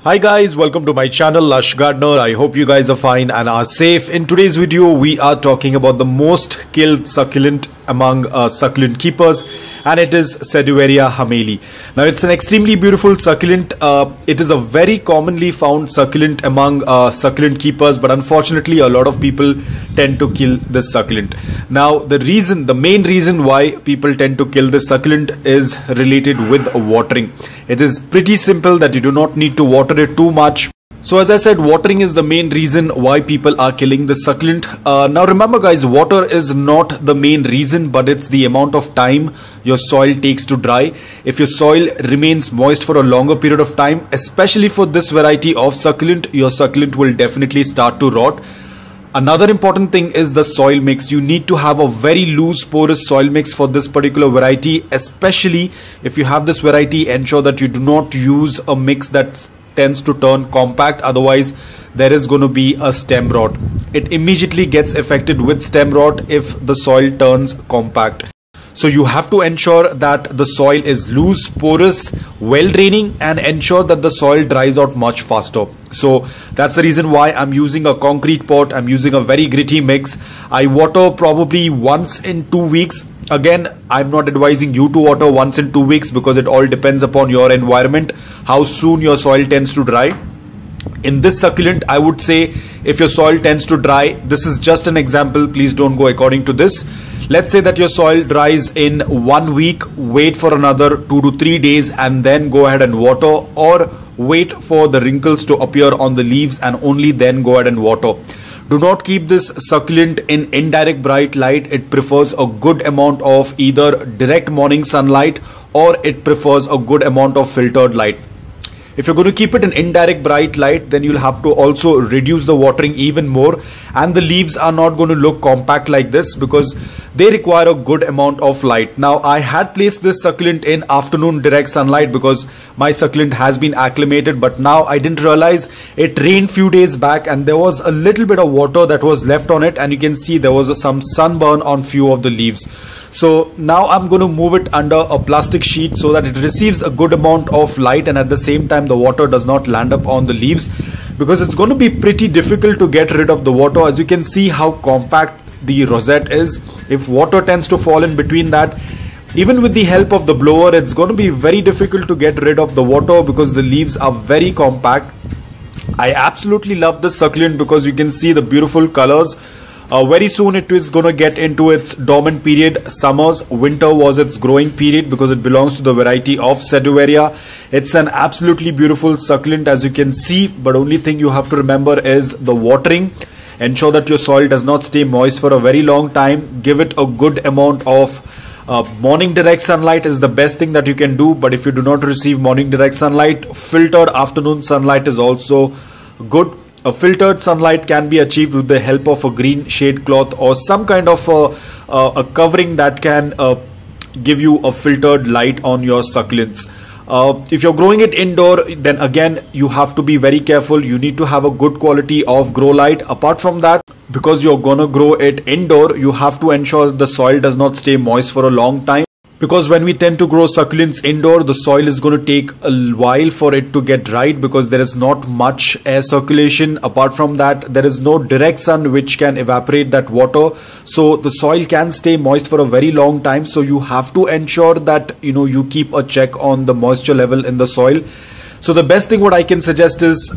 Hi guys, welcome to my channel Lush Gardener. I hope you guys are fine and are safe. In today's video we are talking about the most killed succulent among succulent keepers, and it is xSEDEVERIA hummeli. Now it's an extremely beautiful succulent. It is a very commonly found succulent among succulent keepers, but unfortunately a lot of people tend to kill this succulent. Now the main reason why people tend to kill this succulent is related with watering. It is pretty simple that you do not need to water it too much. So as I said, watering is the main reason why people are killing this succulent. Now remember guys, water is not the main reason, but it's the amount of time your soil takes to dry. If your soil remains moist for a longer period of time, especially for this variety of succulent, your succulent will definitely start to rot. Another important thing is the soil mix. You need to have a very loose porous soil mix for this particular variety. Especially if you have this variety, ensure that you do not use a mix that tends to turn compact, otherwise there is going to be a stem rot. It immediately gets affected with stem rot if the soil turns compact. So you have to ensure that the soil is loose, porous, well draining, and ensure that the soil dries out much faster. So that's the reason why I'm using a concrete pot. I'm using a very gritty mix. I water probably once in 2 weeks. Again, I'm not advising you to water once in 2 weeks because it all depends upon your environment, how soon your soil tends to dry. In this succulent, I would say if your soil tends to dry, this is just an example, please don't go according to this. Let's say that your soil dries in 1 week, wait for another 2 to 3 days and then go ahead and water, or wait for the wrinkles to appear on the leaves and only then go ahead and water. Do not keep this succulent in indirect bright light. It prefers a good amount of either direct morning sunlight or it prefers a good amount of filtered light. If you're going to keep it in indirect bright light, then you'll have to also reduce the watering even more, and the leaves are not going to look compact like this because they require a good amount of light. Now I had placed this succulent in afternoon direct sunlight because my succulent has been acclimated, but now I didn't realize it rained few days back and there was a little bit of water that was left on it, and you can see there was some sunburn on few of the leaves. So now I'm going to move it under a plastic sheet so that it receives a good amount of light and at the same time the water does not land up on the leaves, because it's going to be pretty difficult to get rid of the water. As you can see how compact the rosette is, if water tends to fall in between that, even with the help of the blower, it's going to be very difficult to get rid of the water because the leaves are very compact. I absolutely love this succulent because you can see the beautiful colors. Very soon it is going to get into its dormant period. Summers, winter was its growing period because it belongs to the variety of xSEDEVERIA. It's an absolutely beautiful succulent as you can see, but only thing you have to remember is the watering. Ensure that your soil does not stay moist for a very long time. Give it a good amount of morning direct sunlight is the best thing that you can do, but if you do not receive morning direct sunlight, filtered afternoon sunlight is also good. A filtered sunlight can be achieved with the help of a green shade cloth or some kind of a covering that can give you a filtered light on your succulents. If you're growing it indoor, then again you have to be very careful. You need to have a good quality of grow light. Apart from that, because you're gonna grow it indoor, you have to ensure the soil does not stay moist for a long time. Because when we tend to grow succulents indoor, the soil is going to take a while for it to get dried because there is not much air circulation. Apart from that, there is no direct sun which can evaporate that water. So the soil can stay moist for a very long time. So you have to ensure that you keep a check on the moisture level in the soil. So the best thing what I can suggest is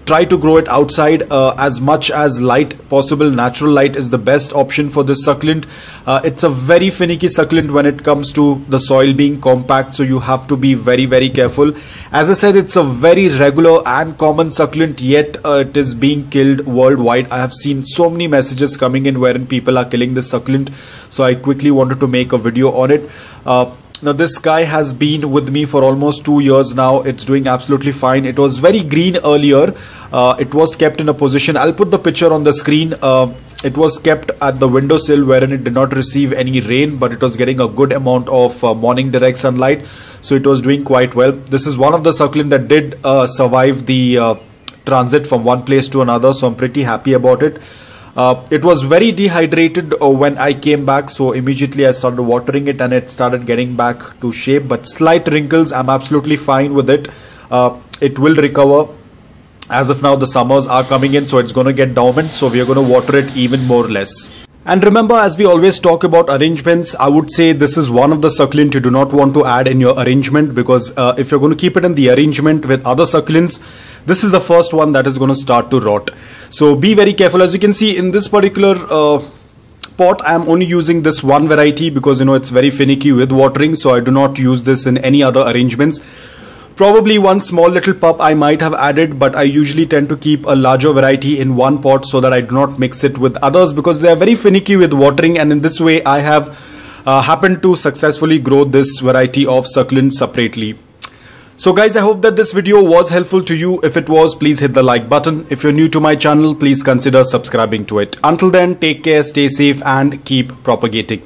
try to grow it outside as much as light possible. Natural light is the best option for this succulent. It's a very finicky succulent when it comes to the soil being compact, so you have to be very, very careful. As I said, it's a very regular and common succulent, yet it is being killed worldwide. I have seen so many messages coming in wherein people are killing this succulent, so I quickly wanted to make a video on it. Now this guy has been with me for almost 2 years now. It's doing absolutely fine. It was very green earlier. It was kept in a position, I'll put the picture on the screen. It was kept at the windowsill wherein it did not receive any rain, but it was getting a good amount of morning direct sunlight, so it was doing quite well. This is one of the succulent that did survive the transit from one place to another, so I'm pretty happy about it. It was very dehydrated when I came back, so immediately I started watering it and it started getting back to shape, but slight wrinkles, I'm absolutely fine with it. It will recover. As of now, the summers are coming in, so it's going to get dormant, so we are going to water it even more or less. And remember, as we always talk about arrangements, I would say this is one of the succulent you do not want to add in your arrangement, because if you're going to keep it in the arrangement with other succulents, this is the first one that is going to start to rot. So be very careful. As you can see in this particular pot, I am only using this one variety because it's very finicky with watering, so I do not use this in any other arrangements. Probably one small little pup I might have added, but I usually tend to keep a larger variety in one pot so that I do not mix it with others, because they are very finicky with watering, and in this way I have happened to successfully grow this variety of succulents separately. So guys, I hope that this video was helpful to you. If it was, please hit the like button. If you're new to my channel, please consider subscribing to it. Until then, take care, stay safe and keep propagating.